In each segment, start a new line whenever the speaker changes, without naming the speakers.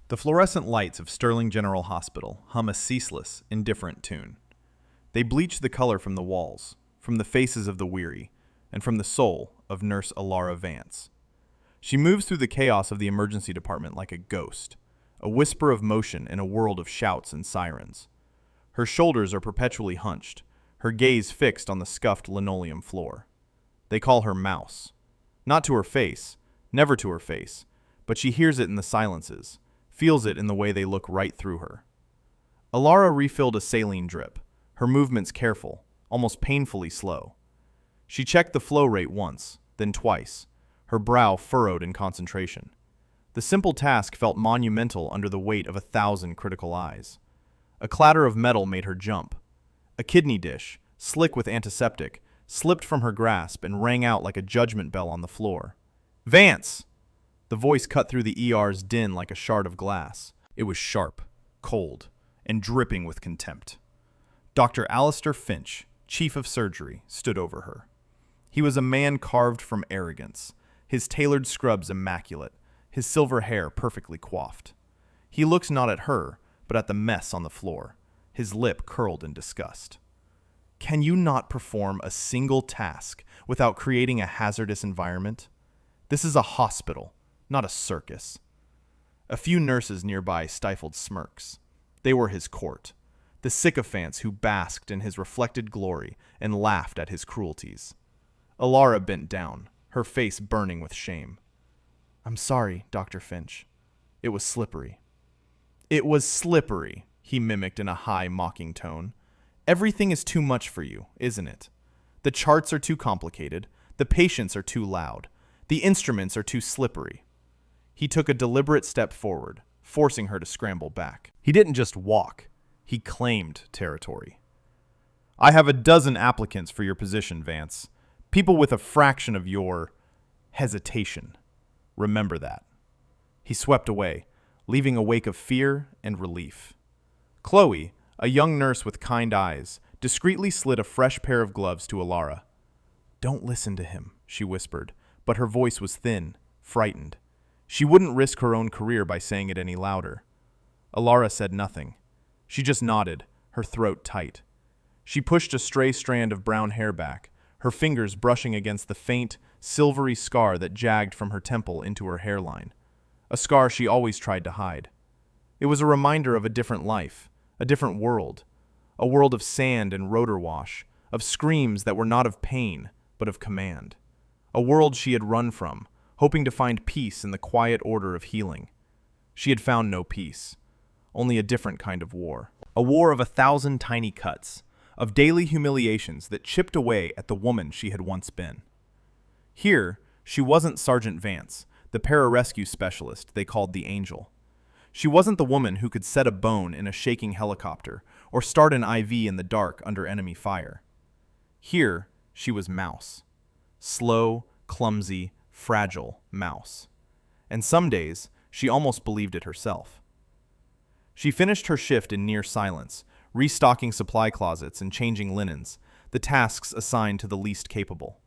The fluorescent lights of Sterling General Hospital hum a ceaseless, indifferent tune. They bleach the color from the walls, from the faces of the weary, and from the soul of Nurse Alara Vance. She moves through the chaos of the emergency department like a ghost, a whisper of motion in a world of shouts and sirens. Her shoulders are perpetually hunched, her gaze fixed on the scuffed linoleum floor. They call her Mouse. Not to her face, never to her face, but she hears it in the silences, feels it in the way they look right through her. Alara refilled a saline drip, her movements careful, almost painfully slow. She checked the flow rate once, then twice, her brow furrowed in concentration. The simple task felt monumental under the weight of 1,000 critical eyes. A clatter of metal made her jump. A kidney dish, slick with antiseptic, slipped from her grasp and rang out like a judgment bell on the floor. "Vance!" The voice cut through the ER's din like a shard of glass. It was sharp, cold, and dripping with contempt. Dr. Alistair Finch, Chief of Surgery, stood over her. He was a man carved from arrogance, his tailored scrubs immaculate, his silver hair perfectly coiffed. He looked not at her, but at the mess on the floor, his lip curled in disgust. "Can you not perform a single task without creating a hazardous environment? This is a hospital, not a circus." A few nurses nearby stifled smirks. They were his court, the sycophants who basked in his reflected glory and laughed at his cruelties. Alara bent down, her face burning with shame. "I'm sorry, Dr. Finch. It was slippery." "It was slippery," he mimicked in a high, mocking tone. "Everything is too much for you, isn't it? The charts are too complicated, the patients are too loud, the instruments are too slippery." He took a deliberate step forward, forcing her to scramble back. He didn't just walk, he claimed territory. "I have a dozen applicants for your position, Vance. People with a fraction of your hesitation. Remember that." He swept away, leaving a wake of fear and relief. Chloe, a young nurse with kind eyes, discreetly slid a fresh pair of gloves to Alara. "Don't listen to him," she whispered, but her voice was thin, frightened. She wouldn't risk her own career by saying it any louder. Alara said nothing. She just nodded, her throat tight. She pushed a stray strand of brown hair back, her fingers brushing against the faint, silvery scar that jagged from her temple into her hairline, a scar she always tried to hide. It was a reminder of a different life, a different world, a world of sand and rotor wash, of screams that were not of pain, but of command, a world she had run from, hoping to find peace in the quiet order of healing. She had found no peace, only a different kind of war, a war of 1,000 tiny cuts, of daily humiliations that chipped away at the woman she had once been. Here, she wasn't Sergeant Vance, the pararescue specialist they called the Angel. She wasn't the woman who could set a bone in a shaking helicopter or start an IV in the dark under enemy fire. Here, she was Mouse. Slow, clumsy, fragile Mouse. And some days, she almost believed it herself. She finished her shift in near silence, restocking supply closets and changing linens, the tasks assigned to the least capable.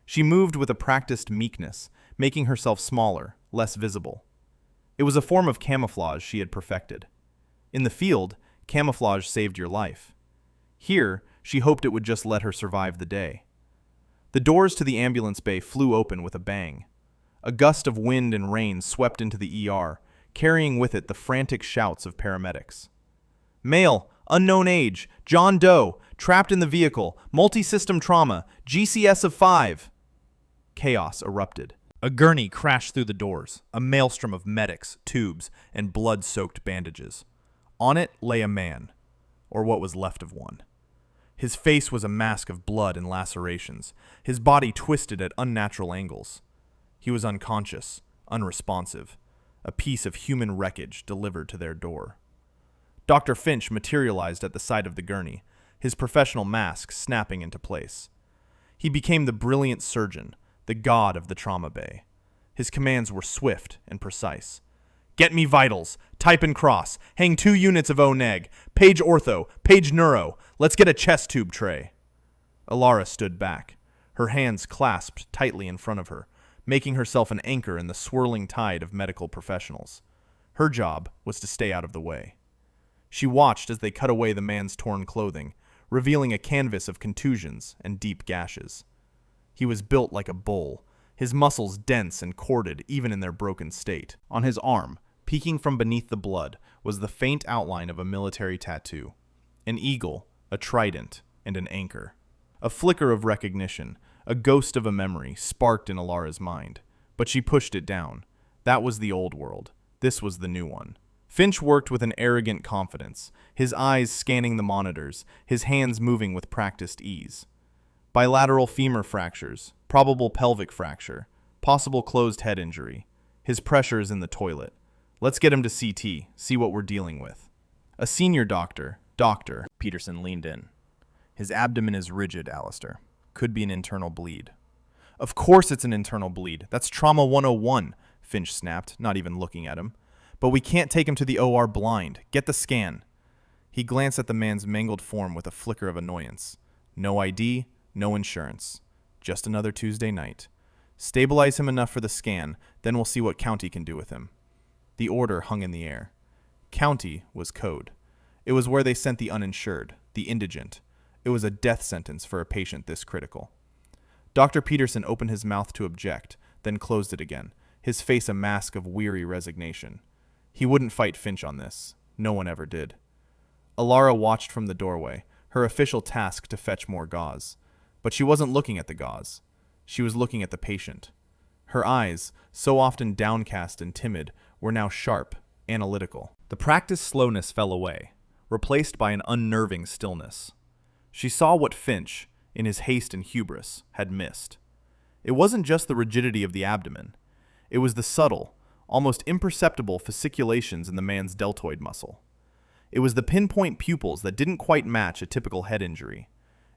She moved with a practiced meekness, making herself smaller, less visible. It was a form of camouflage she had perfected. In the field, camouflage saved your life. Here, she hoped it would just let her survive the day. The doors to the ambulance bay flew open with a bang. A gust of wind and rain swept into the ER, carrying with it the frantic shouts of paramedics. "Male, unknown age, John Doe, trapped in the vehicle, multi-system trauma, GCS of 5. Chaos erupted. A gurney crashed through the doors, a maelstrom of medics, tubes, and blood-soaked bandages. On it lay a man, or what was left of one. His face was a mask of blood and lacerations, his body twisted at unnatural angles. He was unconscious, unresponsive, a piece of human wreckage delivered to their door. Dr. Finch materialized at the side of the gurney, his professional mask snapping into place. He became the brilliant surgeon, the god of the trauma bay. His commands were swift and precise. "Get me vitals, type and cross, hang 2 units of O-neg, page ortho, page neuro, let's get a chest tube tray." Alara stood back, her hands clasped tightly in front of her, making herself an anchor in the swirling tide of medical professionals. Her job was to stay out of the way. She watched as they cut away the man's torn clothing, revealing a canvas of contusions and deep gashes. He was built like a bull, his muscles dense and corded even in their broken state. On his arm, peeking from beneath the blood, was the faint outline of a military tattoo. An eagle, a trident, and an anchor. A flicker of recognition, a ghost of a memory, sparked in Alara's mind. But she pushed it down. That was the old world. This was the new one. Finch worked with an arrogant confidence, his eyes scanning the monitors, his hands moving with practiced ease. Bilateral femur fractures, probable pelvic fracture, possible closed head injury. His pressure is in the toilet. Let's get him to CT, see what we're dealing with. A senior doctor, Peterson leaned in. His abdomen is rigid, Alistair. Could be an internal bleed. Of course it's an internal bleed. That's trauma 101, Finch snapped, not even looking at him. But we can't take him to the OR blind. Get the scan. He glanced at the man's mangled form with a flicker of annoyance. No ID, no insurance. Just another Tuesday night. Stabilize him enough for the scan, then we'll see what county can do with him. The order hung in the air. County was code. It was where they sent the uninsured, the indigent. It was a death sentence for a patient this critical. Dr. Peterson opened his mouth to object, then closed it again, his face a mask of weary resignation. He wouldn't fight Finch on this. No one ever did. Alara watched from the doorway, her official task to fetch more gauze. But she wasn't looking at the gauze. She was looking at the patient. Her eyes, so often downcast and timid, were now sharp, analytical. The practiced slowness fell away, replaced by an unnerving stillness. She saw what Finch, in his haste and hubris, had missed. It wasn't just the rigidity of the abdomen. It was the subtle, almost imperceptible fasciculations in the man's deltoid muscle. It was the pinpoint pupils that didn't quite match a typical head injury,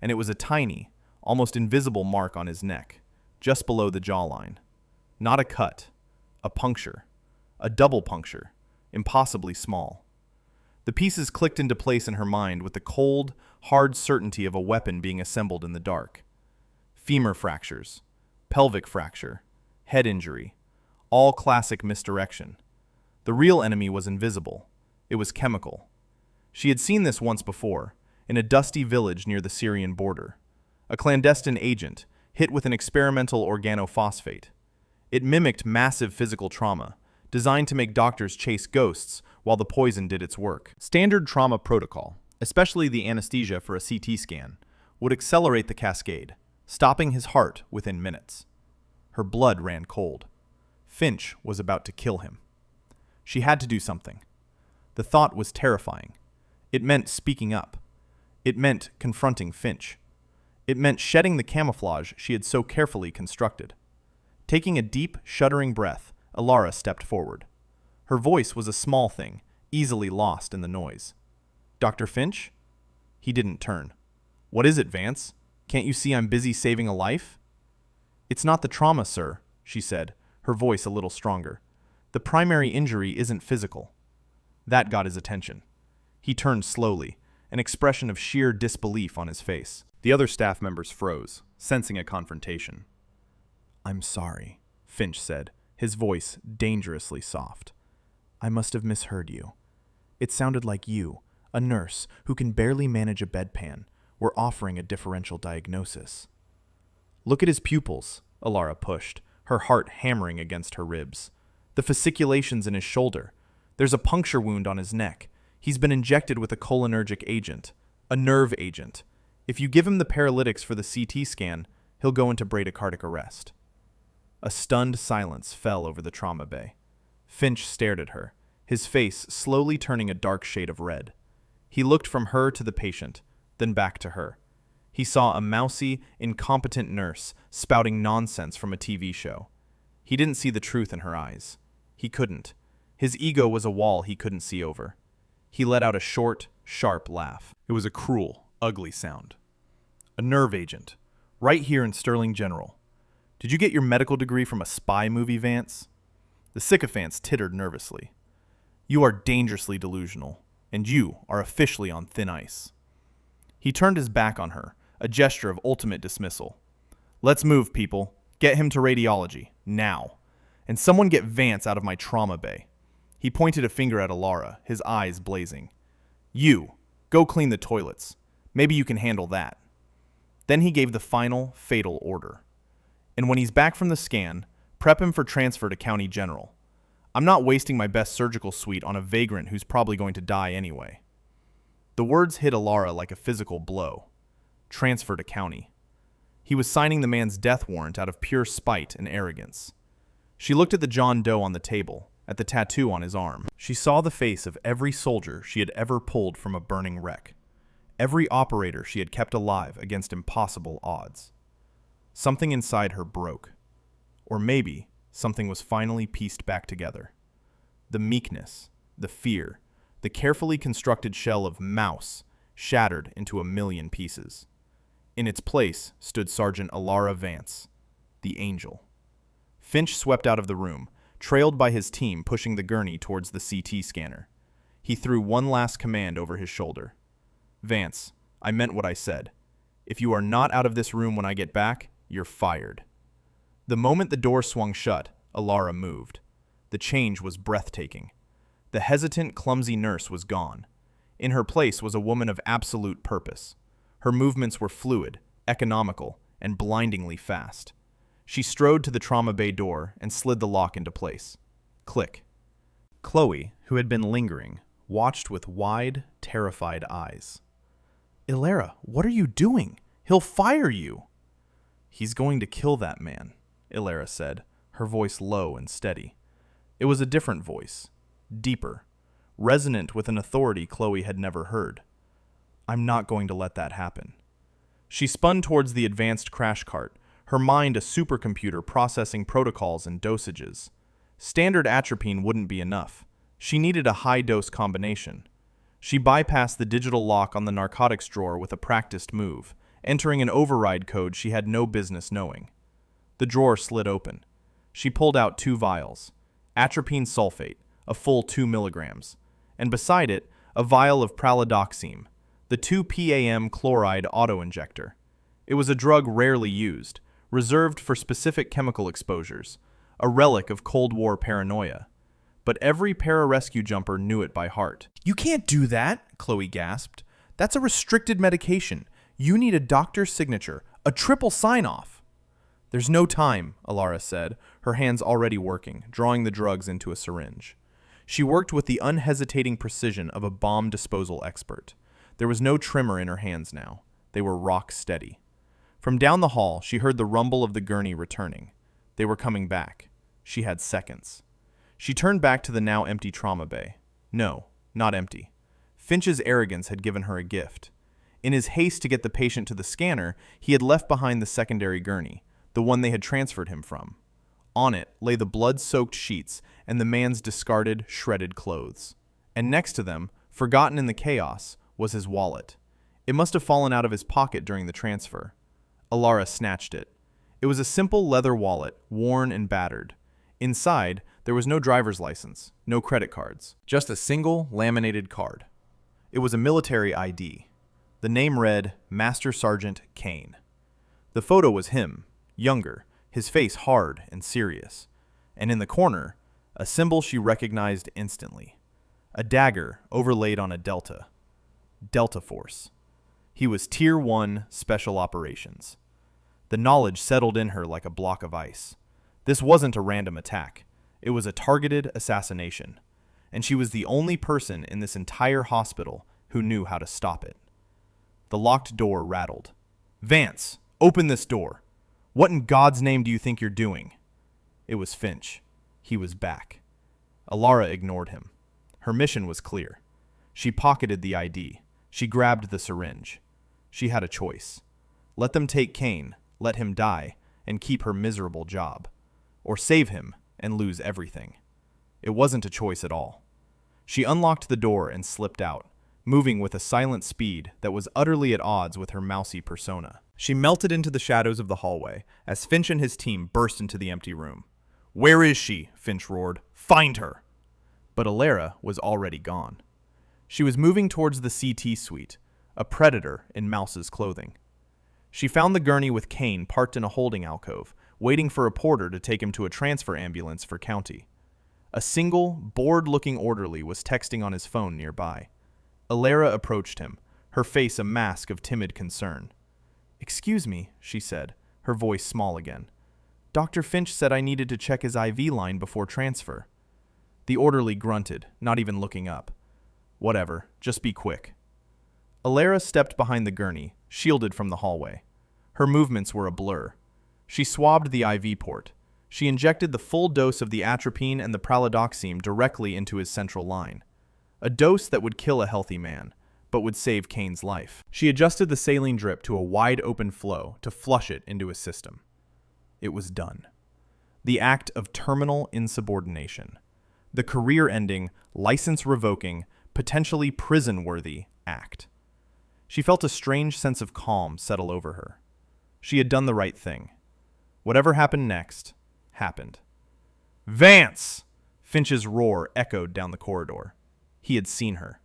and it was a tiny, almost invisible mark on his neck, just below the jawline. Not a cut, a puncture, a double puncture, impossibly small. The pieces clicked into place in her mind with the cold, hard certainty of a weapon being assembled in the dark. Femur fractures, pelvic fracture, head injury, all classic misdirection. The real enemy was invisible. It was chemical. She had seen this once before, in a dusty village near the Syrian border. A clandestine agent, hit with an experimental organophosphate. It mimicked massive physical trauma, designed to make doctors chase ghosts while the poison did its work. Standard trauma protocol, especially the anesthesia for a CT scan, would accelerate the cascade, stopping his heart within minutes. Her blood ran cold. Finch was about to kill him. She had to do something. The thought was terrifying. It meant speaking up. It meant confronting Finch. It meant shedding the camouflage she had so carefully constructed. Taking a deep, shuddering breath, Alara stepped forward. Her voice was a small thing, easily lost in the noise. "Dr. Finch?" He didn't turn. "What is it, Vance? Can't you see I'm busy saving a life?" "It's not the trauma, sir," she said, her voice a little stronger. "The primary injury isn't physical." That got his attention. He turned slowly, an expression of sheer disbelief on his face. The other staff members froze, sensing a confrontation. "I'm sorry," Finch said, his voice dangerously soft. "I must have misheard you. It sounded like you, a nurse who can barely manage a bedpan, were offering a differential diagnosis." "Look at his pupils," Alara pushed, her heart hammering against her ribs. "The fasciculations in his shoulder. There's a puncture wound on his neck. He's been injected with a cholinergic agent, a nerve agent. If you give him the paralytics for the CT scan, he'll go into bradycardic arrest." A stunned silence fell over the trauma bay. Finch stared at her, his face slowly turning a dark shade of red. He looked from her to the patient, then back to her. He saw a mousy, incompetent nurse spouting nonsense from a TV show. He didn't see the truth in her eyes. He couldn't. His ego was a wall he couldn't see over. He let out a short, sharp laugh. It was a cruel, ugly sound. "A nerve agent. Right here in Sterling General. Did you get your medical degree from a spy movie, Vance?" The sycophants tittered nervously. "You are dangerously delusional, and you are officially on thin ice." He turned his back on her, a gesture of ultimate dismissal. "Let's move, people. Get him to radiology, now. And someone get Vance out of my trauma bay." He He pointed a finger at Alara, his eyes blazing. You, go clean the toilets. Maybe you can handle that. Then he gave the final, fatal order. And when he's back from the scan, prep him for transfer to County General. I'm not wasting my best surgical suite on a vagrant who's probably going to die anyway. The words hit Alara like a physical blow. Transfer to County. He was signing the man's death warrant out of pure spite and arrogance. She looked at the John Doe on the table, at the tattoo on his arm. She saw the face of every soldier she had ever pulled from a burning wreck. Every operator she had kept alive against impossible odds. Something inside her broke. Or maybe something was finally pieced back together. The meekness, the fear, the carefully constructed shell of Mouse shattered into a million pieces. In its place stood Sergeant Alara Vance, the angel. Finch swept out of the room, trailed by his team pushing the gurney towards the CT scanner. He threw one last command over his shoulder. Vance, I meant what I said. If you are not out of this room when I get back, you're fired. The moment the door swung shut, Alara moved. The change was breathtaking. The hesitant, clumsy nurse was gone. In her place was a woman of absolute purpose. Her movements were fluid, economical, and blindingly fast. She strode to the trauma bay door and slid the lock into place. Click. Chloe, who had been lingering, watched with wide, terrified eyes. Ilera, what are you doing? He'll fire you. He's going to kill that man, Ilera said, her voice low and steady. It was a different voice, deeper, resonant with an authority Chloe had never heard. I'm not going to let that happen. She spun towards the advanced crash cart, her mind a supercomputer processing protocols and dosages. Standard atropine wouldn't be enough. She needed a high-dose combination. She bypassed the digital lock on the narcotics drawer with a practiced move, entering an override code she had no business knowing. The drawer slid open. She pulled out 2 vials, atropine sulfate, a full 2 milligrams, and beside it, a vial of pralidoxime, the 2-PAM chloride autoinjector. It was a drug rarely used, reserved for specific chemical exposures, a relic of Cold War paranoia. But every pararescue jumper knew it by heart. You can't do that, Chloe gasped. That's a restricted medication. You need a doctor's signature, a triple sign-off. There's no time, Alara said, her hands already working, drawing the drugs into a syringe. She worked with the unhesitating precision of a bomb disposal expert. There was no tremor in her hands now. They were rock steady. From down the hall, she heard the rumble of the gurney returning. They were coming back. She had seconds. She turned back to the now empty trauma bay. No, not empty. Finch's arrogance had given her a gift. In his haste to get the patient to the scanner, he had left behind the secondary gurney, the one they had transferred him from. On it lay the blood-soaked sheets and the man's discarded, shredded clothes. And next to them, forgotten in the chaos, was his wallet. It must have fallen out of his pocket during the transfer. Alara snatched it. It was a simple leather wallet, worn and battered. Inside, there was no driver's license, no credit cards, just a single laminated card. It was a military ID. The name read Master Sergeant Kane. The photo was him, younger, his face hard and serious. And in the corner, a symbol she recognized instantly. A dagger overlaid on a delta. Delta Force. He was Tier 1 Special Operations. The knowledge settled in her like a block of ice. This wasn't a random attack. It was a targeted assassination. And she was the only person in this entire hospital who knew how to stop it. The locked door rattled. Vance, open this door. What in God's name do you think you're doing? It was Finch. He was back. Alara ignored him. Her mission was clear. She pocketed the ID. She grabbed the syringe. She had a choice. Let them take Kane, let him die, and keep her miserable job. Or save him and lose everything. It wasn't a choice at all. She unlocked the door and slipped out, moving with a silent speed that was utterly at odds with her mousy persona. She melted into the shadows of the hallway as Finch and his team burst into the empty room. Where is she? Finch roared. Find her! But Alara was already gone. She was moving towards the CT suite, a predator in Mouse's clothing. She found the gurney with Kane parked in a holding alcove, waiting for a porter to take him to a transfer ambulance for county. A single, bored-looking orderly was texting on his phone nearby. Alara approached him, her face a mask of timid concern. "Excuse me," she said, her voice small again. "Dr. Finch said I needed to check his IV line before transfer." The orderly grunted, not even looking up. "Whatever, just be quick." Alara stepped behind the gurney, shielded from the hallway. Her movements were a blur. She swabbed the IV port. She injected the full dose of the atropine and the pralidoxime directly into his central line. A dose that would kill a healthy man, but would save Kane's life. She adjusted the saline drip to a wide-open flow to flush it into his system. It was done. The act of terminal insubordination. The career-ending, license-revoking, potentially prison-worthy act. She felt a strange sense of calm settle over her. She had done the right thing. Whatever happened next, happened. "Vance!" Finch's roar echoed down the corridor. He had seen her.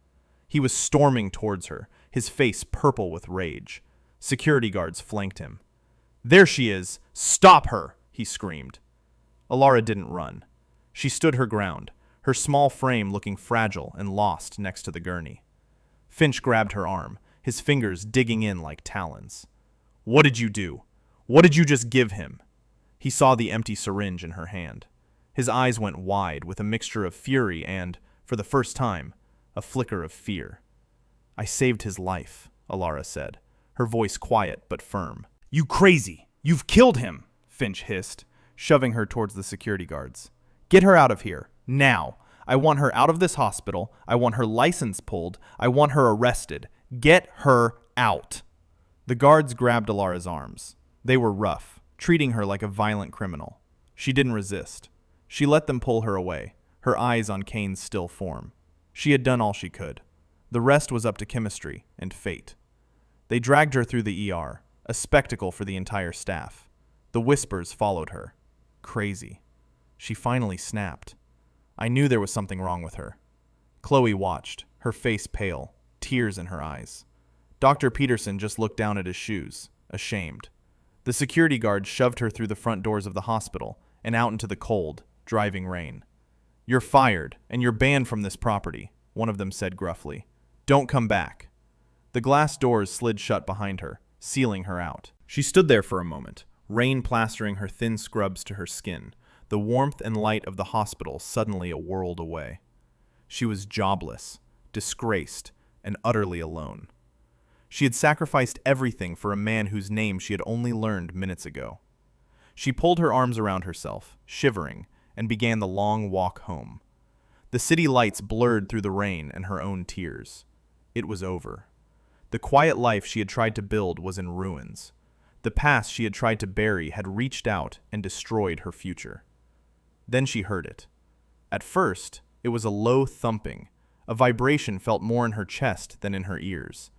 He was storming towards her, his face purple with rage. Security guards flanked him. "There she is! Stop her!" he screamed. Alara didn't run. She stood her ground, her small frame looking fragile and lost next to the gurney. Finch grabbed her arm, his fingers digging in like talons. "What did you do? What did you just give him?" He saw the empty syringe in her hand. His eyes went wide with a mixture of fury and, for the first time, a flicker of fear. "I saved his life," Alara said, her voice quiet but firm. "You crazy! You've killed him!" Finch hissed, shoving her towards the security guards. "Get her out of here, now! I want her out of this hospital. I want her license pulled. I want her arrested. Get her out!" The guards grabbed Alara's arms. They were rough, treating her like a violent criminal. She didn't resist. She let them pull her away, her eyes on Kane's still form. She had done all she could. The rest was up to chemistry and fate. They dragged her through the ER, a spectacle for the entire staff. The whispers followed her. Crazy. She finally snapped. I knew there was something wrong with her. Chloe watched, her face pale, tears in her eyes. Dr. Peterson just looked down at his shoes, ashamed. The security guard shoved her through the front doors of the hospital and out into the cold, driving rain. "You're fired, and you're banned from this property," one of them said gruffly. "Don't come back." The glass doors slid shut behind her, sealing her out. She stood there for a moment, rain plastering her thin scrubs to her skin, the warmth and light of the hospital suddenly a world away. She was jobless, disgraced, and utterly alone. She had sacrificed everything for a man whose name she had only learned minutes ago. She pulled her arms around herself, shivering, and began the long walk home. The city lights blurred through the rain and her own tears. It was over. The quiet life she had tried to build was in ruins. The past she had tried to bury had reached out and destroyed her future. Then she heard it. At first, it was a low thumping. A vibration felt more in her chest than in her ears.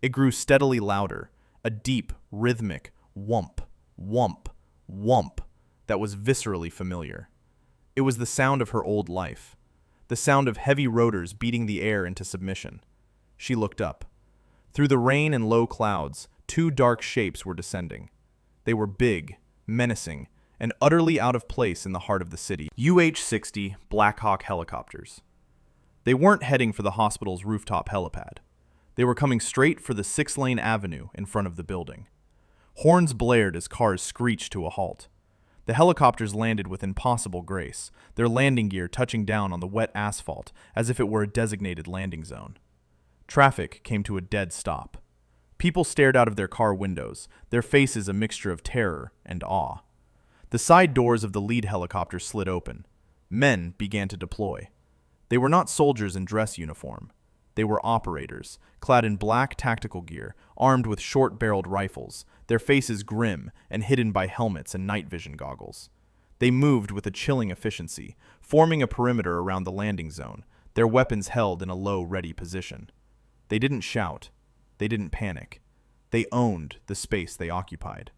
It grew steadily louder, a deep, rhythmic whump, whump, whump that was viscerally familiar. It was the sound of her old life, the sound of heavy rotors beating the air into submission. She looked up. Through the rain and low clouds, two dark shapes were descending. They were big, menacing, and utterly out of place in the heart of the city. UH-60 Blackhawk helicopters. They weren't heading for the hospital's rooftop helipad. They were coming straight for the 6-lane avenue in front of the building. Horns blared as cars screeched to a halt. The helicopters landed with impossible grace, their landing gear touching down on the wet asphalt as if it were a designated landing zone. Traffic came to a dead stop. People stared out of their car windows, their faces a mixture of terror and awe. The side doors of the lead helicopter slid open. Men began to deploy. They were not soldiers in dress uniform. They were operators, clad in black tactical gear, armed with short-barreled rifles, their faces grim and hidden by helmets and night vision goggles. They moved with a chilling efficiency, forming a perimeter around the landing zone, their weapons held in a low, ready position. They didn't shout. They didn't panic. They owned the space they occupied.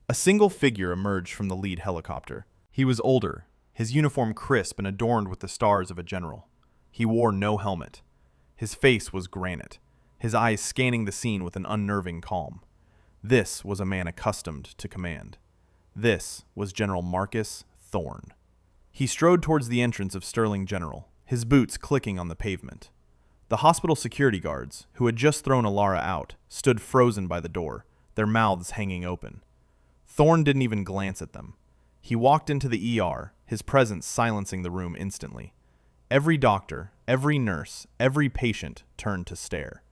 A single figure emerged from the lead helicopter. He was older, his uniform crisp and adorned with the stars of a general. He wore no helmet. His face was granite, his eyes scanning the scene with an unnerving calm. This was a man accustomed to command. This was General Marcus Thorne. He strode towards the entrance of Sterling General, his boots clicking on the pavement. The hospital security guards, who had just thrown Alara out, stood frozen by the door, their mouths hanging open. Thorne didn't even glance at them. He walked into the ER, his presence silencing the room instantly. Every doctor, every nurse, every patient turned to stare.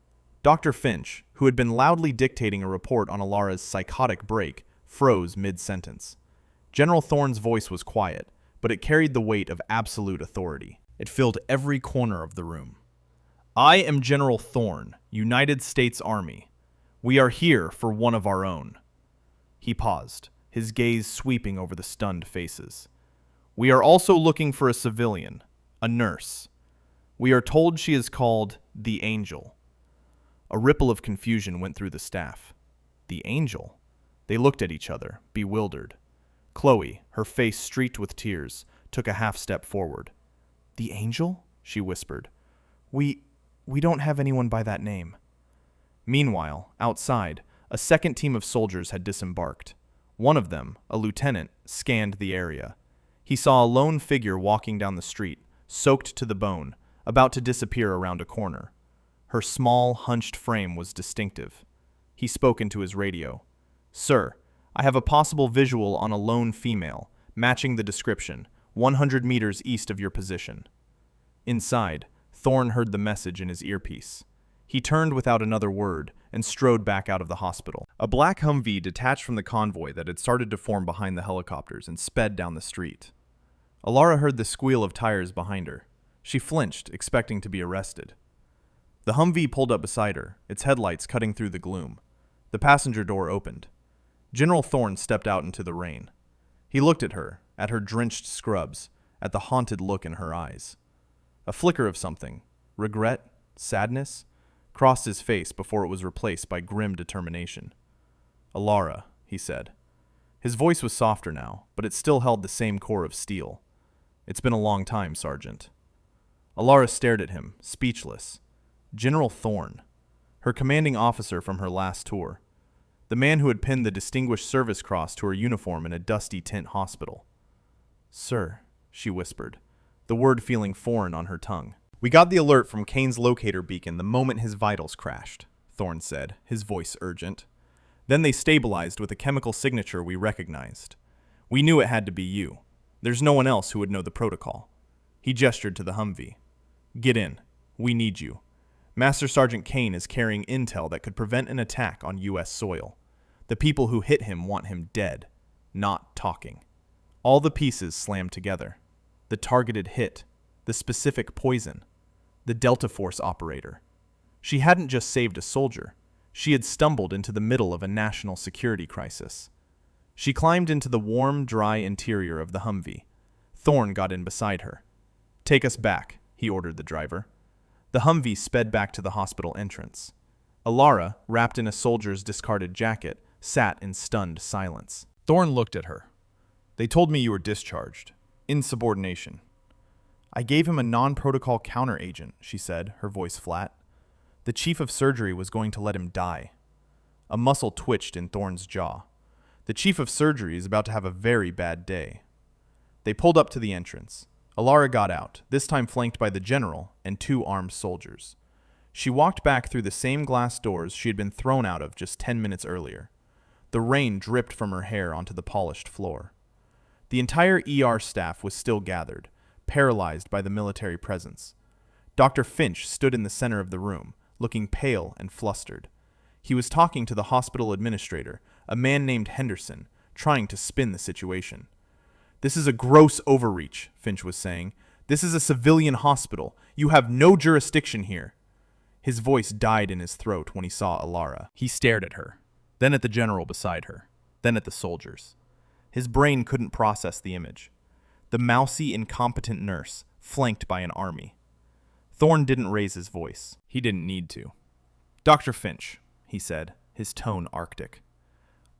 Dr. Finch, who had been loudly dictating a report on Alara's psychotic break, froze mid-sentence. General Thorne's voice was quiet, but it carried the weight of absolute authority. It filled every corner of the room. I am General Thorne, United States Army. We are here for one of our own. He paused, his gaze sweeping over the stunned faces. We are also looking for a civilian, a nurse. We are told she is called the Angel. A ripple of confusion went through the staff. The Angel? They looked at each other, bewildered. Chloe, her face streaked with tears, took a half-step forward. The Angel? She whispered. We don't have anyone by that name. Meanwhile, outside, a second team of soldiers had disembarked. One of them, a lieutenant, scanned the area. He saw a lone figure walking down the street, soaked to the bone, about to disappear around a corner. Her small, hunched frame was distinctive. He spoke into his radio. Sir, I have a possible visual on a lone female, matching the description, 100 meters east of your position. Inside, Thorne heard the message in his earpiece. He turned without another word and strode back out of the hospital. A black Humvee detached from the convoy that had started to form behind the helicopters and sped down the street. Alara heard the squeal of tires behind her. She flinched, expecting to be arrested. The Humvee pulled up beside her, its headlights cutting through the gloom. The passenger door opened. General Thorne stepped out into the rain. He looked at her drenched scrubs, at the haunted look in her eyes. A flicker of something, regret, sadness, crossed his face before it was replaced by grim determination. Alara, he said. His voice was softer now, but it still held the same core of steel. It's been a long time, Sergeant. Alara stared at him, speechless. General Thorne, her commanding officer from her last tour. The man who had pinned the Distinguished Service Cross to her uniform in a dusty tent hospital. Sir, she whispered, the word feeling foreign on her tongue. We got the alert from Kane's locator beacon the moment his vitals crashed, Thorne said, his voice urgent. Then they stabilized with a chemical signature we recognized. We knew it had to be you. There's no one else who would know the protocol. He gestured to the Humvee. Get in. We need you. Master Sergeant Kane is carrying intel that could prevent an attack on U.S. soil. The people who hit him want him dead, not talking. All the pieces slammed together. The targeted hit, the specific poison, the Delta Force operator. She hadn't just saved a soldier. She had stumbled into the middle of a national security crisis. She climbed into the warm, dry interior of the Humvee. Thorne got in beside her. Take us back, he ordered the driver. The Humvee sped back to the hospital entrance. Alara, wrapped in a soldier's discarded jacket, sat in stunned silence. Thorne looked at her. They told me you were discharged. Insubordination. I gave him a non-protocol counteragent, she said, her voice flat. The chief of surgery was going to let him die. A muscle twitched in Thorne's jaw. The chief of surgery is about to have a very bad day. They pulled up to the entrance. Alara got out, this time flanked by the general and 2 armed soldiers. She walked back through the same glass doors she had been thrown out of just 10 minutes earlier. The rain dripped from her hair onto the polished floor. The entire ER staff was still gathered, paralyzed by the military presence. Dr. Finch stood in the center of the room, looking pale and flustered. He was talking to the hospital administrator, a man named Henderson, trying to spin the situation. This is a gross overreach, Finch was saying. This is a civilian hospital. You have no jurisdiction here. His voice died in his throat when he saw Alara. He stared at her, then at the general beside her, then at the soldiers. His brain couldn't process the image. The mousy, incompetent nurse, flanked by an army. Thorne didn't raise his voice. He didn't need to. Dr. Finch, he said, his tone arctic.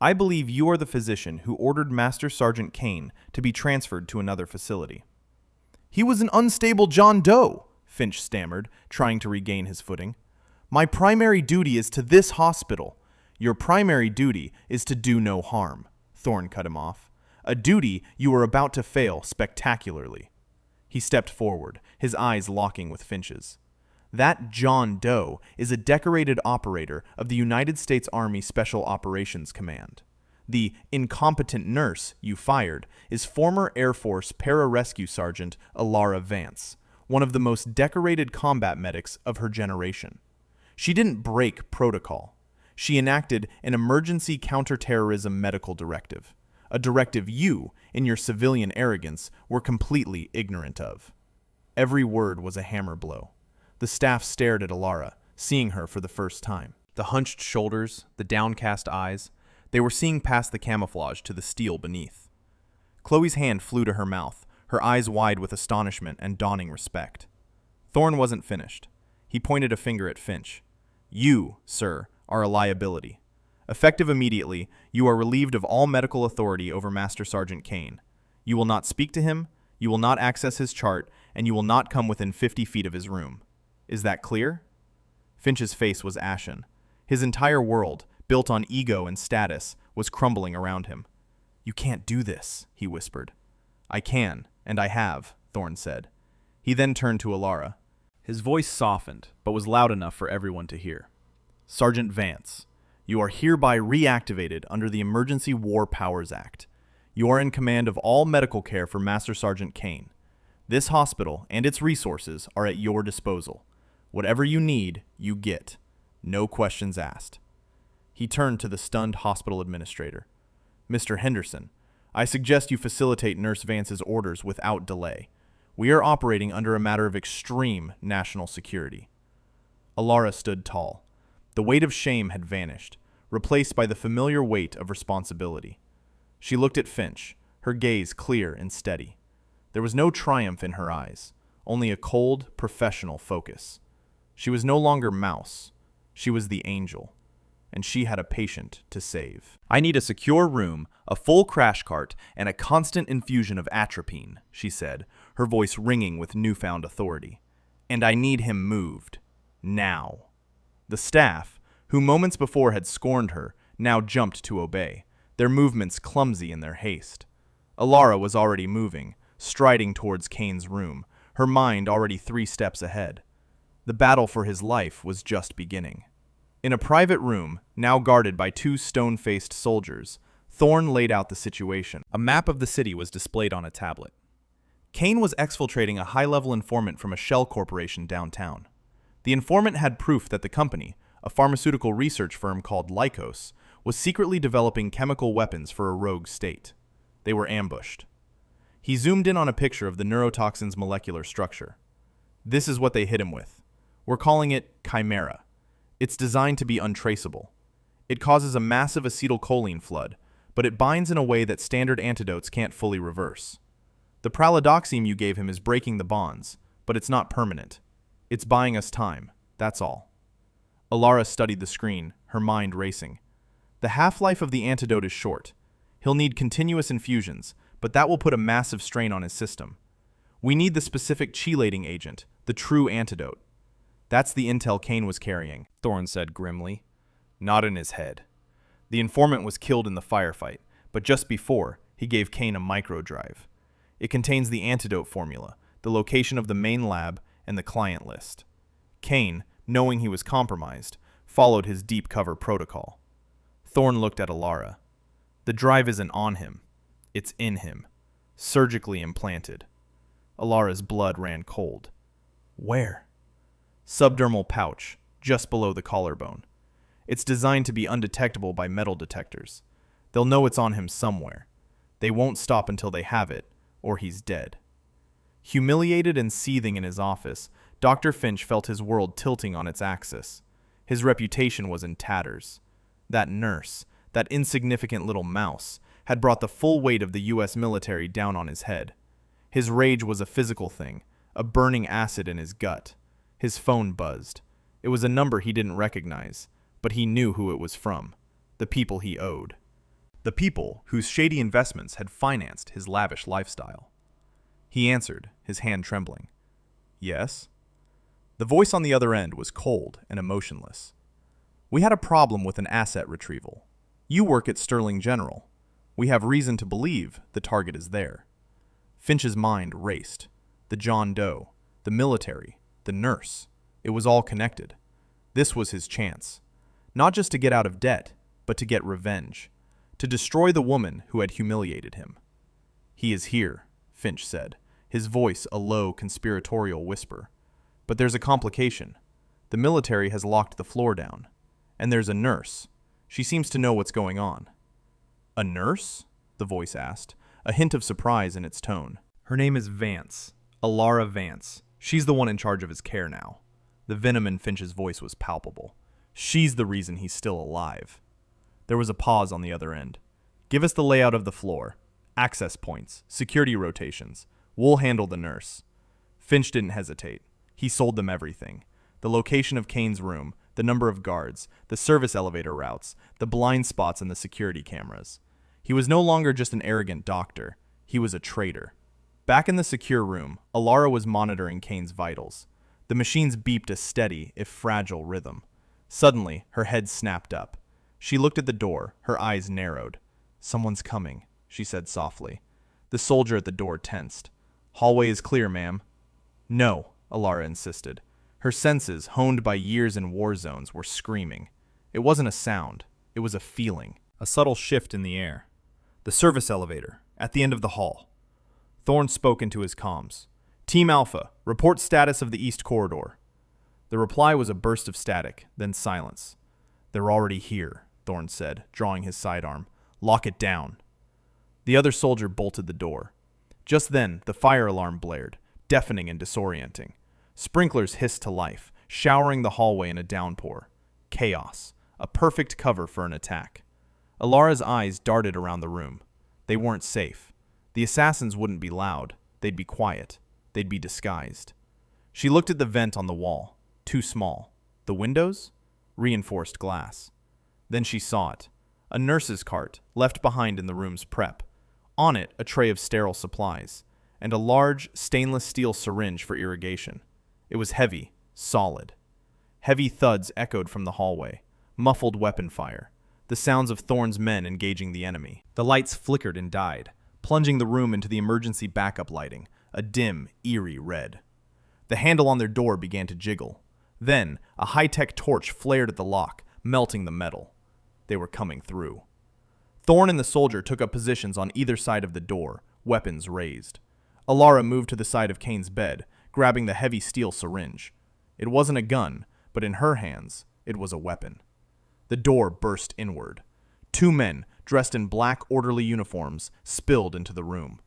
I believe you are the physician who ordered Master Sergeant Kane to be transferred to another facility. He was an unstable John Doe, Finch stammered, trying to regain his footing. My primary duty is to this hospital. Your primary duty is to do no harm, Thorne cut him off. a duty you were about to fail spectacularly. He stepped forward, his eyes locking with Finch's. That John Doe is a decorated operator of the United States Army Special Operations Command. The incompetent nurse you fired is former Air Force Pararescue Sergeant Alara Vance, one of the most decorated combat medics of her generation. She didn't break protocol. She enacted an emergency counterterrorism medical directive, a directive you, in your civilian arrogance, were completely ignorant of. Every word was a hammer blow. The staff stared at Alara, seeing her for the first time. The hunched shoulders, the downcast eyes, they were seeing past the camouflage to the steel beneath. Chloe's hand flew to her mouth, her eyes wide with astonishment and dawning respect. Thorne wasn't finished. He pointed a finger at Finch. You, sir, are a liability. Effective immediately, you are relieved of all medical authority over Master Sergeant Kane. You will not speak to him, you will not access his chart, and you will not come within 50 feet of his room. Is that clear? Finch's face was ashen. His entire world, built on ego and status, was crumbling around him. You can't do this, he whispered. I can, and I have, Thorne said. He then turned to Alara. His voice softened, but was loud enough for everyone to hear. Sergeant Vance, you are hereby reactivated under the Emergency War Powers Act. You are in command of all medical care for Master Sergeant Kane. This hospital and its resources are at your disposal. Whatever you need, you get. No questions asked. He turned to the stunned hospital administrator. Mr. Henderson, I suggest you facilitate Nurse Vance's orders without delay. We are operating under a matter of extreme national security. Alara stood tall. The weight of shame had vanished, replaced by the familiar weight of responsibility. She looked at Finch, her gaze clear and steady. There was no triumph in her eyes, only a cold, professional focus. She was no longer Mouse. She was the angel, and she had a patient to save. I need a secure room, a full crash cart, and a constant infusion of atropine, she said, her voice ringing with newfound authority. And I need him moved. Now. The staff, who moments before had scorned her, now jumped to obey, their movements clumsy in their haste. Alara was already moving, striding towards Kane's room, her mind already 3 steps ahead. The battle for his life was just beginning. In a private room, now guarded by 2 stone-faced soldiers, Thorne laid out the situation. A map of the city was displayed on a tablet. Kane was exfiltrating a high-level informant from a shell corporation downtown. The informant had proof that the company, a pharmaceutical research firm called Lycos, was secretly developing chemical weapons for a rogue state. They were ambushed. He zoomed in on a picture of the neurotoxin's molecular structure. This is what they hit him with. We're calling it Chimera. It's designed to be untraceable. It causes a massive acetylcholine flood, but it binds in a way that standard antidotes can't fully reverse. The pralidoxime you gave him is breaking the bonds, but it's not permanent. It's buying us time, that's all. Alara studied the screen, her mind racing. The half-life of the antidote is short. He'll need continuous infusions, but that will put a massive strain on his system. We need the specific chelating agent, the true antidote. That's the intel Kane was carrying, Thorne said grimly. Not in his head. The informant was killed in the firefight, but just before, he gave Kane a microdrive. It contains the antidote formula, the location of the main lab, and the client list. Kane, knowing he was compromised, followed his deep cover protocol. Thorne looked at Alara. The drive isn't on him. It's in him. Surgically implanted. Alara's blood ran cold. Where? Subdermal pouch, just below the collarbone. It's designed to be undetectable by metal detectors. They'll know it's on him somewhere. They won't stop until they have it, or he's dead. Humiliated and seething in his office, Dr. Finch felt his world tilting on its axis. His reputation was in tatters. That nurse, that insignificant little mouse, had brought the full weight of the U.S. military down on his head. His rage was a physical thing, a burning acid in his gut. His phone buzzed. It was a number he didn't recognize, but he knew who it was from. The people he owed. The people whose shady investments had financed his lavish lifestyle. He answered, his hand trembling. Yes? The voice on the other end was cold and emotionless. We had a problem with an asset retrieval. You work at Sterling General. We have reason to believe the target is there. Finch's mind raced. The John Doe, the military, the nurse. It was all connected. This was his chance. Not just to get out of debt, but to get revenge. To destroy the woman who had humiliated him. "He is here," Finch said, his voice a low, conspiratorial whisper. "But there's a complication. The military has locked the floor down. And there's a nurse. She seems to know what's going on." "A nurse?" the voice asked, a hint of surprise in its tone. "Her name is Vance. Alara Vance. She's the one in charge of his care now." The venom in Finch's voice was palpable. "She's the reason he's still alive." There was a pause on the other end. "Give us the layout of the floor. Access points, security rotations. We'll handle the nurse." Finch didn't hesitate. He sold them everything. The location of Kane's room, the number of guards, the service elevator routes, the blind spots in the security cameras. He was no longer just an arrogant doctor. He was a traitor. Back in the secure room, Alara was monitoring Kane's vitals. The machines beeped a steady, if fragile, rhythm. Suddenly, her head snapped up. She looked at the door, her eyes narrowed. "Someone's coming," she said softly. The soldier at the door tensed. "Hallway is clear, ma'am." "No," Alara insisted. Her senses, honed by years in war zones, were screaming. It wasn't a sound. It was a feeling. A subtle shift in the air. "The service elevator, at the end of the hall." Thorne spoke into his comms. "Team Alpha, report status of the East Corridor." The reply was a burst of static, then silence. "They're already here," Thorne said, drawing his sidearm. "Lock it down." The other soldier bolted the door. Just then, the fire alarm blared, deafening and disorienting. Sprinklers hissed to life, showering the hallway in a downpour. Chaos, a perfect cover for an attack. Alara's eyes darted around the room. They weren't safe. The assassins wouldn't be loud. They'd be quiet. They'd be disguised. She looked at the vent on the wall. Too small. The windows? Reinforced glass. Then she saw it. A nurse's cart, left behind in the room's prep. On it, a tray of sterile supplies, and a large, stainless steel syringe for irrigation. It was heavy, solid. Heavy thuds echoed from the hallway, muffled weapon fire, the sounds of Thorne's men engaging the enemy. The lights flickered and died, plunging the room into the emergency backup lighting, a dim, eerie red. The handle on their door began to jiggle. Then, a high-tech torch flared at the lock, melting the metal. They were coming through. Thorne and the soldier took up positions on either side of the door, weapons raised. Alara moved to the side of Kane's bed, grabbing the heavy steel syringe. It wasn't a gun, but in her hands, it was a weapon. The door burst inward. Two men, dressed in black, orderly uniforms, spilled into the room.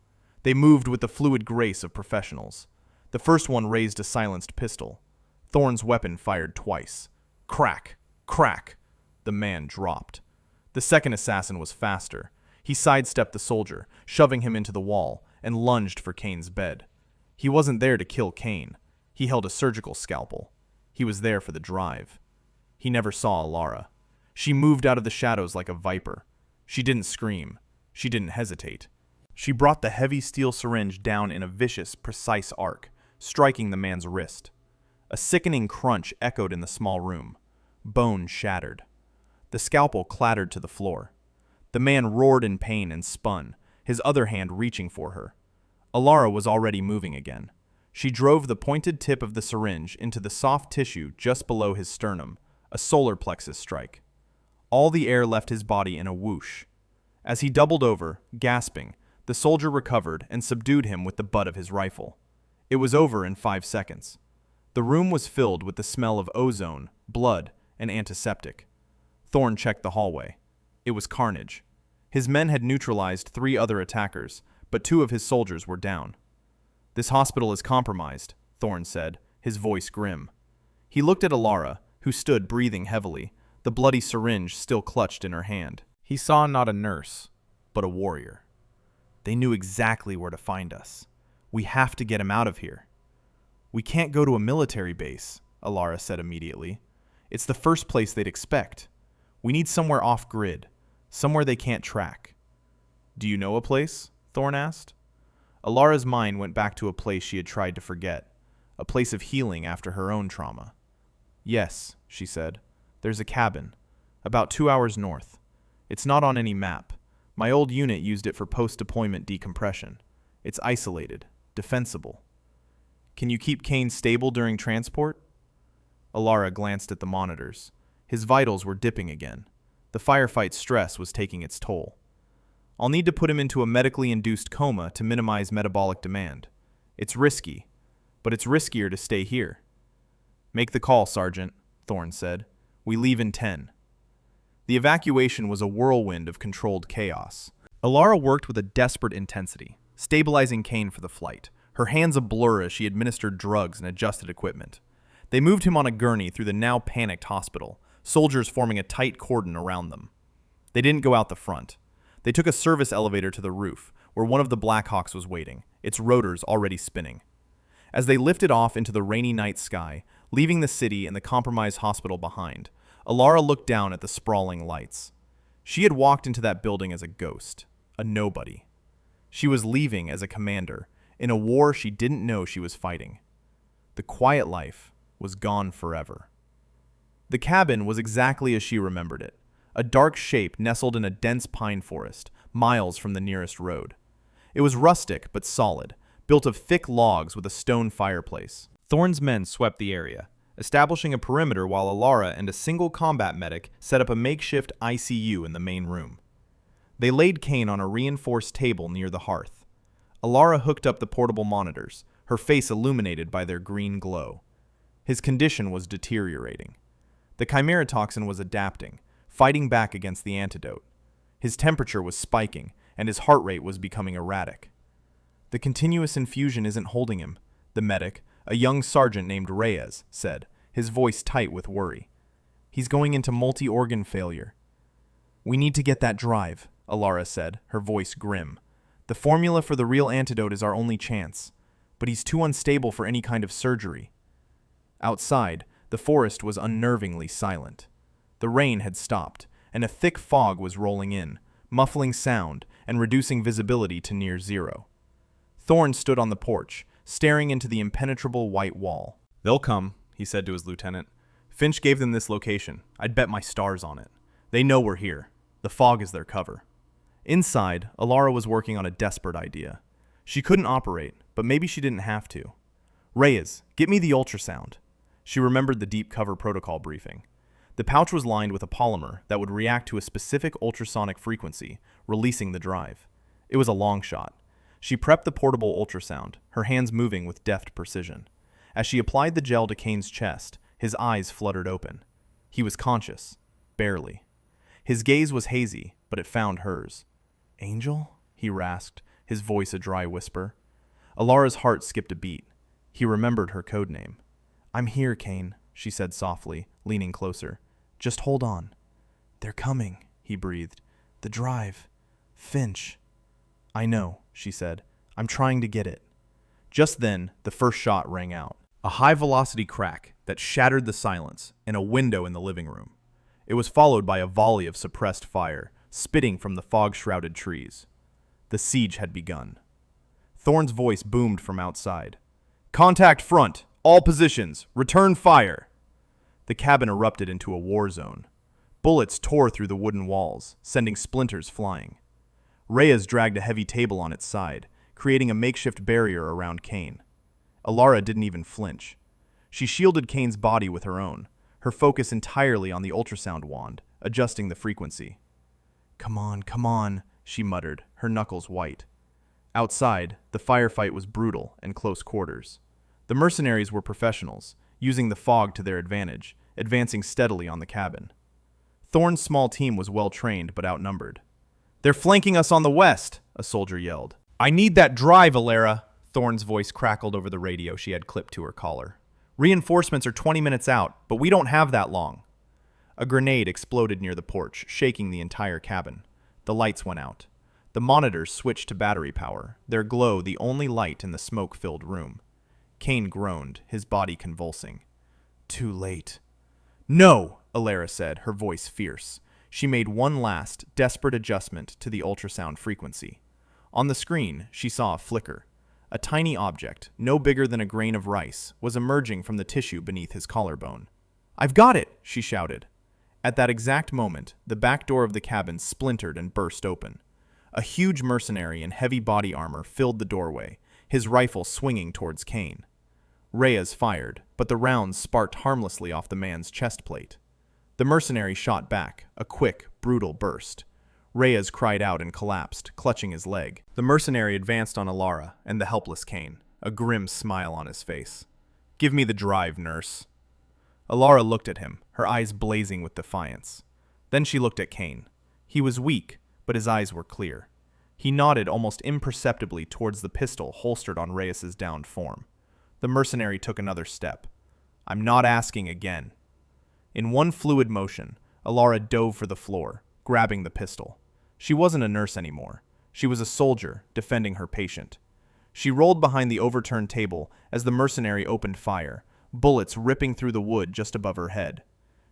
They moved with the fluid grace of professionals. The first one raised a silenced pistol. Thorne's weapon fired twice. Crack! Crack! The man dropped. The second assassin was faster. He sidestepped the soldier, shoving him into the wall, and lunged for Kane's bed. He wasn't there to kill Kane. He held a surgical scalpel. He was there for the drive. He never saw Alara. She moved out of the shadows like a viper. She didn't scream. She didn't hesitate. She brought the heavy steel syringe down in a vicious, precise arc, striking the man's wrist. A sickening crunch echoed in the small room. Bone shattered. The scalpel clattered to the floor. The man roared in pain and spun, his other hand reaching for her. Alara was already moving again. She drove the pointed tip of the syringe into the soft tissue just below his sternum, a solar plexus strike. All the air left his body in a whoosh. As he doubled over, gasping, the soldier recovered and subdued him with the butt of his rifle. It was over in 5 seconds. The room was filled with the smell of ozone, blood, and antiseptic. Thorne checked the hallway. It was carnage. His men had neutralized 3 other attackers, but 2 of his soldiers were down. "This hospital is compromised," Thorne said, his voice grim. He looked at Alara, who stood breathing heavily, the bloody syringe still clutched in her hand. He saw not a nurse, but a warrior. "They knew exactly where to find us. We have to get him out of here." "We can't go to a military base," Alara said immediately. "It's the first place they'd expect. We need somewhere off-grid, somewhere they can't track." "Do you know a place?" Thorne asked. Alara's mind went back to a place she had tried to forget, a place of healing after her own trauma. "Yes," she said. "There's a cabin, about 2 hours north. It's not on any map. My old unit used it for post-deployment decompression. It's isolated, defensible. Can you keep Kane stable during transport? Alara glanced at the monitors. His vitals were dipping again. The firefight stress was taking its toll. I'll need to put him into a medically induced coma to minimize metabolic demand. It's risky, but it's riskier to stay here. Make the call, Sergeant, Thorne said. We leave in 10. The evacuation was a whirlwind of controlled chaos. Alara worked with a desperate intensity, stabilizing Kane for the flight, her hands a blur as she administered drugs and adjusted equipment. They moved him on a gurney through the now panicked hospital, soldiers forming a tight cordon around them. They didn't go out the front. They took a service elevator to the roof, where one of the Blackhawks was waiting, its rotors already spinning. As they lifted off into the rainy night sky, leaving the city and the compromised hospital behind, Alara looked down at the sprawling lights. She had walked into that building as a ghost, a nobody. She was leaving as a commander, in a war she didn't know she was fighting. The quiet life was gone forever. The cabin was exactly as she remembered it, a dark shape nestled in a dense pine forest, miles from the nearest road. It was rustic but solid, built of thick logs with a stone fireplace. Thorne's men swept the area, establishing a perimeter while Alara and a single combat medic set up a makeshift ICU in the main room. They laid Kane on a reinforced table near the hearth. Alara hooked up the portable monitors, her face illuminated by their green glow. His condition was deteriorating. The chimera toxin was adapting, fighting back against the antidote. His temperature was spiking, and his heart rate was becoming erratic. The continuous infusion isn't holding him, the medic, a young sergeant named Reyes, said, his voice tight with worry. He's going into multi-organ failure. We need to get that drive, Alara said, her voice grim. The formula for the real antidote is our only chance, but he's too unstable for any kind of surgery. Outside, the forest was unnervingly silent. The rain had stopped, and a thick fog was rolling in, muffling sound and reducing visibility to near zero. Thorne stood on the porch, staring into the impenetrable white wall. They'll come, he said to his lieutenant. Finch gave them this location. I'd bet my stars on it. They know we're here. The fog is their cover. Inside, Alara was working on a desperate idea. She couldn't operate, but maybe she didn't have to. Reyes, get me the ultrasound. She remembered the deep cover protocol briefing. The pouch was lined with a polymer that would react to a specific ultrasonic frequency, releasing the drive. It was a long shot. She prepped the portable ultrasound, her hands moving with deft precision. As she applied the gel to Kane's chest, his eyes fluttered open. He was conscious, barely. His gaze was hazy, but it found hers. Angel? He rasped, his voice a dry whisper. Alara's heart skipped a beat. He remembered her code name. I'm here, Kane, she said softly, leaning closer. Just hold on. They're coming, he breathed. The drive. Finch. I know, she said. I'm trying to get it. Just then, the first shot rang out. A high-velocity crack that shattered the silence in a window in the living room. It was followed by a volley of suppressed fire, spitting from the fog-shrouded trees. The siege had begun. Thorne's voice boomed from outside. Contact front! All positions! Return fire! The cabin erupted into a war zone. Bullets tore through the wooden walls, sending splinters flying. Reyes dragged a heavy table on its side, creating a makeshift barrier around Kane. Alara didn't even flinch. She shielded Kane's body with her own, her focus entirely on the ultrasound wand, adjusting the frequency. Come on, she muttered, her knuckles white. Outside, the firefight was brutal and close quarters. The mercenaries were professionals, using the fog to their advantage, advancing steadily on the cabin. Thorne's small team was well-trained but outnumbered. They're flanking us on the west, a soldier yelled. I need that drive, Alara, Thorne's voice crackled over the radio she had clipped to her collar. Reinforcements are 20 minutes out, but we don't have that long. A grenade exploded near the porch, shaking the entire cabin. The lights went out. The monitors switched to battery power, their glow the only light in the smoke-filled room. Kane groaned, his body convulsing. Too late. No, Alara said, her voice fierce. She made one last, desperate adjustment to the ultrasound frequency. On the screen, she saw a flicker. A tiny object, no bigger than a grain of rice, was emerging from the tissue beneath his collarbone. I've got it, she shouted. At that exact moment, the back door of the cabin splintered and burst open. A huge mercenary in heavy body armor filled the doorway, his rifle swinging towards Kane. Reyes fired, but the rounds sparked harmlessly off the man's chest plate. The mercenary shot back, a quick, brutal burst. Reyes cried out and collapsed, clutching his leg. The mercenary advanced on Alara and the helpless Kane, a grim smile on his face. "Give me the drive, nurse." Alara looked at him, her eyes blazing with defiance. Then she looked at Kane. He was weak, but his eyes were clear. He nodded almost imperceptibly towards the pistol holstered on Reyes's downed form. The mercenary took another step. "I'm not asking again." In one fluid motion, Alara dove for the floor, grabbing the pistol. She wasn't a nurse anymore. She was a soldier, defending her patient. She rolled behind the overturned table as the mercenary opened fire, bullets ripping through the wood just above her head.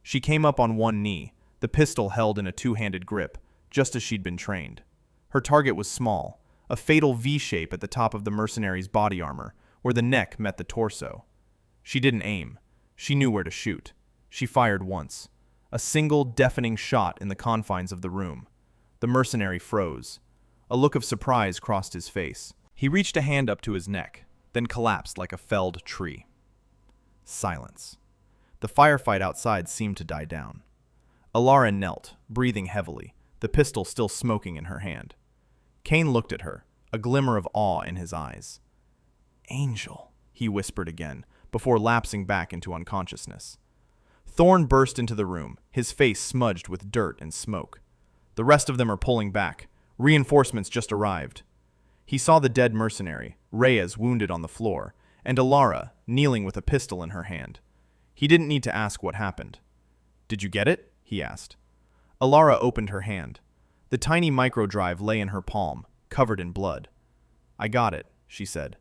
She came up on one knee, the pistol held in a two-handed grip, just as she'd been trained. Her target was small, a fatal V-shape at the top of the mercenary's body armor, where the neck met the torso. She didn't aim. She knew where to shoot. She fired once. A single, deafening shot in the confines of the room. The mercenary froze. A look of surprise crossed his face. He reached a hand up to his neck, then collapsed like a felled tree. Silence. The firefight outside seemed to die down. Alara knelt, breathing heavily, the pistol still smoking in her hand. Kane looked at her, a glimmer of awe in his eyes. "Angel," he whispered again, before lapsing back into unconsciousness. Thorne burst into the room, his face smudged with dirt and smoke. "The rest of them are pulling back. Reinforcements just arrived." He saw the dead mercenary, Reyes wounded on the floor, and Alara kneeling with a pistol in her hand. He didn't need to ask what happened. "Did you get it?" he asked. Alara opened her hand. The tiny microdrive lay in her palm, covered in blood. "I got it," she said.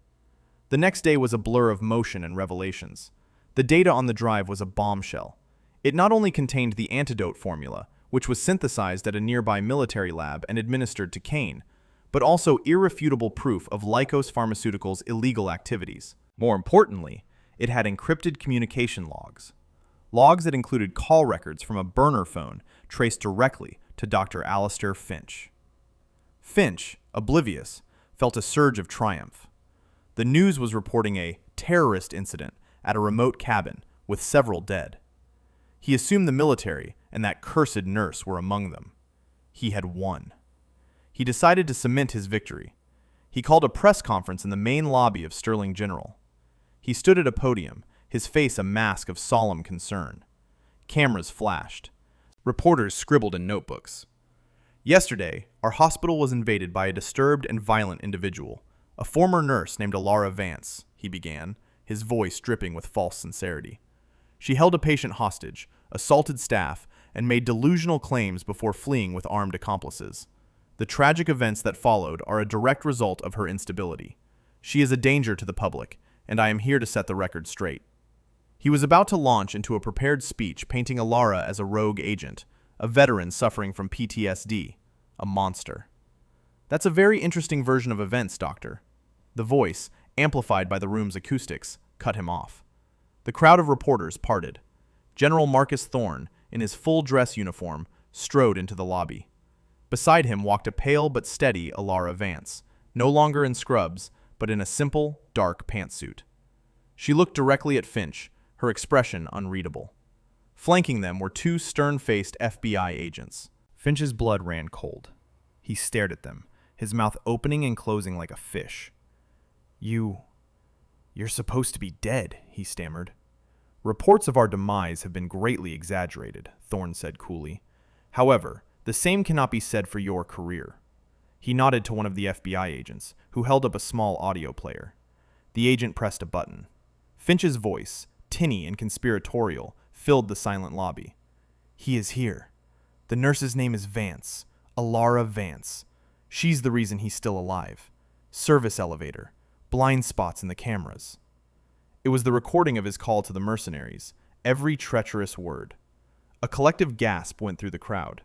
The next day was a blur of motion and revelations. The data on the drive was a bombshell. It not only contained the antidote formula, which was synthesized at a nearby military lab and administered to Kane, but also irrefutable proof of Lykos Pharmaceuticals' illegal activities. More importantly, it had encrypted communication logs. Logs that included call records from a burner phone traced directly to Dr. Alistair Finch. Finch, oblivious, felt a surge of triumph. The news was reporting a terrorist incident at a remote cabin with several dead. He assumed the military and that cursed nurse were among them. He had won. He decided to cement his victory. He called a press conference in the main lobby of Sterling General. He stood at a podium, his face a mask of solemn concern. Cameras flashed. Reporters scribbled in notebooks. "Yesterday, our hospital was invaded by a disturbed and violent individual, a former nurse named Alara Vance," he began, his voice dripping with false sincerity. "She held a patient hostage, assaulted staff, and made delusional claims before fleeing with armed accomplices. The tragic events that followed are a direct result of her instability. She is a danger to the public, and I am here to set the record straight." He was about to launch into a prepared speech painting Alara as a rogue agent, a veteran suffering from PTSD, a monster. "That's a very interesting version of events, Doctor." The voice, amplified by the room's acoustics, cut him off. The crowd of reporters parted. General Marcus Thorne, in his full dress uniform, strode into the lobby. Beside him walked a pale but steady Alara Vance, no longer in scrubs, but in a simple, dark pantsuit. She looked directly at Finch, her expression unreadable. Flanking them were two stern-faced FBI agents. Finch's blood ran cold. He stared at them, his mouth opening and closing like a fish. You're supposed to be dead," he stammered. "Reports of our demise have been greatly exaggerated," Thorne said coolly. "However, the same cannot be said for your career." He nodded to one of the FBI agents, who held up a small audio player. The agent pressed a button. Finch's voice, tinny and conspiratorial, filled the silent lobby. "He is here. The nurse's name is Vance, Alara Vance. She's the reason he's still alive. Service elevator. Blind spots in the cameras." It was the recording of his call to the mercenaries, every treacherous word. A collective gasp went through the crowd.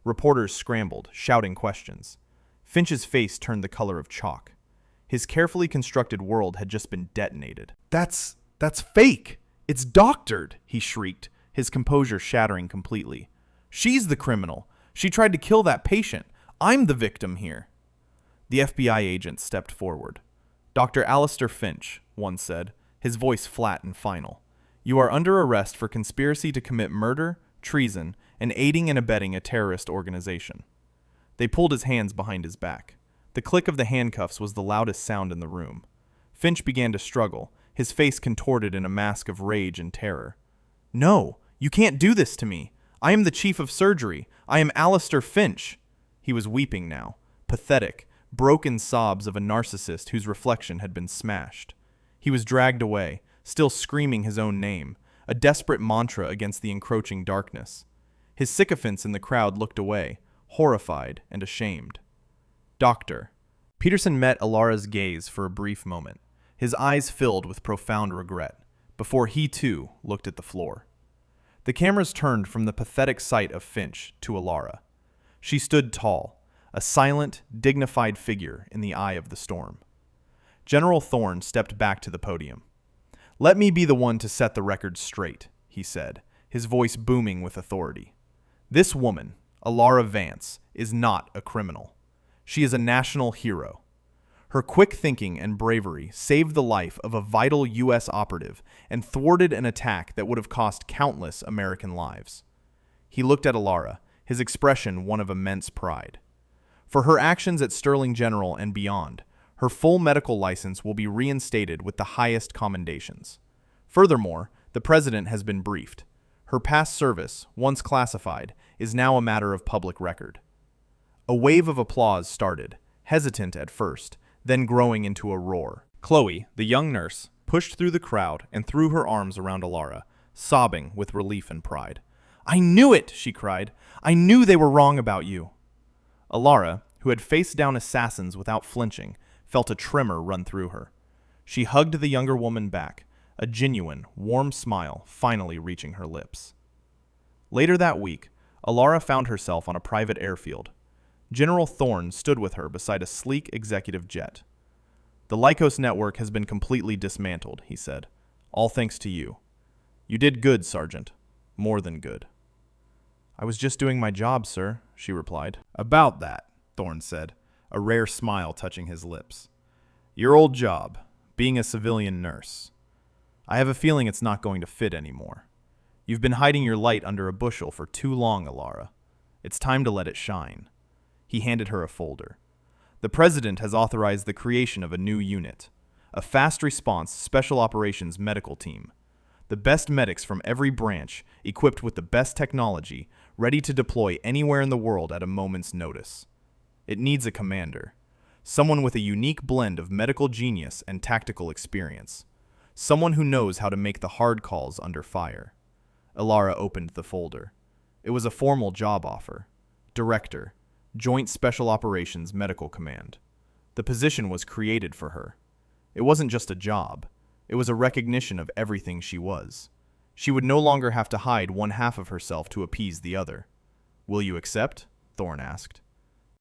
Reporters scrambled, shouting questions. Finch's face turned the color of chalk. His carefully constructed world had just been detonated. That's fake! It's doctored!" he shrieked, his composure shattering completely. "She's the criminal! She tried to kill that patient! I'm the victim here!" The FBI agent stepped forward. "Dr. Alistair Finch," one said, his voice flat and final. "You are under arrest for conspiracy to commit murder, treason, and aiding and abetting a terrorist organization." They pulled his hands behind his back. The click of the handcuffs was the loudest sound in the room. Finch began to struggle, his face contorted in a mask of rage and terror. "No, you can't do this to me. I am the chief of surgery. I am Alistair Finch." He was weeping now, pathetic, broken sobs of a narcissist whose reflection had been smashed. He was dragged away, still screaming his own name, a desperate mantra against the encroaching darkness. His sycophants in the crowd looked away, horrified and ashamed. "Doctor." Peterson met Alara's gaze for a brief moment, his eyes filled with profound regret, before he too looked at the floor. The cameras turned from the pathetic sight of Finch to Alara. She stood tall, a silent, dignified figure in the eye of the storm. General Thorne stepped back to the podium. "Let me be the one to set the record straight," he said, his voice booming with authority. "This woman, Alara Vance, is not a criminal. She is a national hero. Her quick thinking and bravery saved the life of a vital U.S. operative and thwarted an attack that would have cost countless American lives." He looked at Alara, his expression one of immense pride. "For her actions at Sterling General and beyond, her full medical license will be reinstated with the highest commendations. Furthermore, the President has been briefed. Her past service, once classified, is now a matter of public record." A wave of applause started, hesitant at first, then growing into a roar. Chloe, the young nurse, pushed through the crowd and threw her arms around Alara, sobbing with relief and pride. "I knew it!" she cried. "I knew they were wrong about you." Alara, who had faced down assassins without flinching, felt a tremor run through her. She hugged the younger woman back, a genuine, warm smile finally reaching her lips. Later that week, Alara found herself on a private airfield. General Thorne stood with her beside a sleek executive jet. "The Lycos network has been completely dismantled," he said. "All thanks to you. You did good, Sergeant. More than good." "I was just doing my job, sir," she replied. "About that," Thorne said, a rare smile touching his lips. "Your old job, being a civilian nurse. I have a feeling it's not going to fit anymore. You've been hiding your light under a bushel for too long, Alara. It's time to let it shine." He handed her a folder. "The President has authorized the creation of a new unit, a fast response special operations medical team. The best medics from every branch, equipped with the best technology, ready to deploy anywhere in the world at a moment's notice. It needs a commander, someone with a unique blend of medical genius and tactical experience, someone who knows how to make the hard calls under fire." Alara opened the folder. It was a formal job offer. Director, Joint Special Operations Medical Command. The position was created for her. It wasn't just a job. It was a recognition of everything she was. She would no longer have to hide one half of herself to appease the other. "Will you accept?" Thorne asked.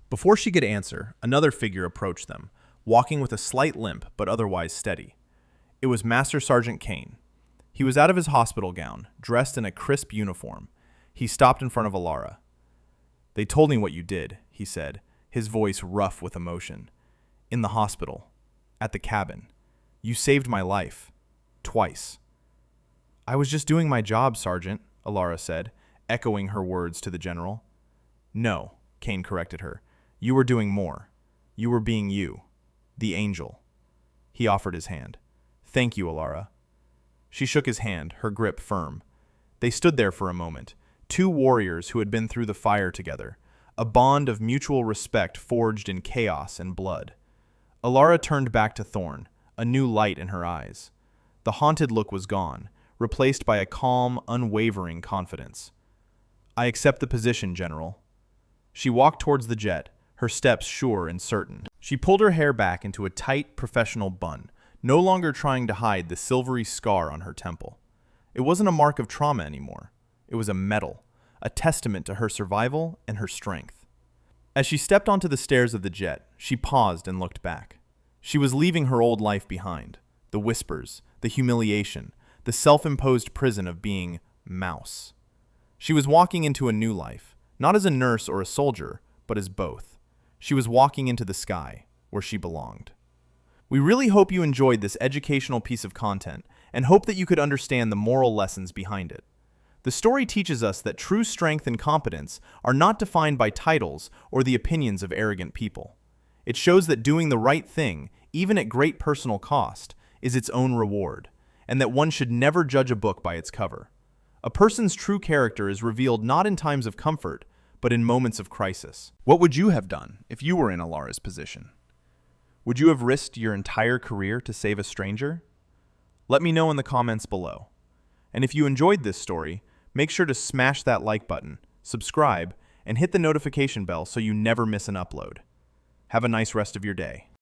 Before she could answer, another figure approached them, walking with a slight limp but otherwise steady. It was Master Sergeant Kane. He was out of his hospital gown, dressed in a crisp uniform. He stopped in front of Alara. "They told me what you did," he said, his voice rough with emotion. "In the hospital. At the cabin. You saved my life. Twice." "I was just doing my job, Sergeant," Alara said, echoing her words to the general. "No," Kane corrected her. "You were doing more. You were being you. The angel." He offered his hand. "Thank you, Alara." She shook his hand, her grip firm. They stood there for a moment, two warriors who had been through the fire together, a bond of mutual respect forged in chaos and blood. Alara turned back to Thorne, a new light in her eyes. The haunted look was gone, replaced by a calm, unwavering confidence. "I accept the position, General." She walked towards the jet, her steps sure and certain. She pulled her hair back into a tight, professional bun, no longer trying to hide the silvery scar on her temple. It wasn't a mark of trauma anymore. It was a medal, a testament to her survival and her strength. As she stepped onto the stairs of the jet, she paused and looked back. She was leaving her old life behind, the whispers, the humiliation, the self-imposed prison of being Mouse. She was walking into a new life, not as a nurse or a soldier, but as both. She was walking into the sky, where she belonged. We really hope you enjoyed this educational piece of content and hope that you could understand the moral lessons behind it. The story teaches us that true strength and competence are not defined by titles or the opinions of arrogant people. It shows that doing the right thing, even at great personal cost, is its own reward, and that one should never judge a book by its cover. A person's true character is revealed not in times of comfort, but in moments of crisis. What would you have done if you were in Alara's position? Would you have risked your entire career to save a stranger? Let me know in the comments below. And if you enjoyed this story, make sure to smash that like button, subscribe, and hit the notification bell so you never miss an upload. Have a nice rest of your day.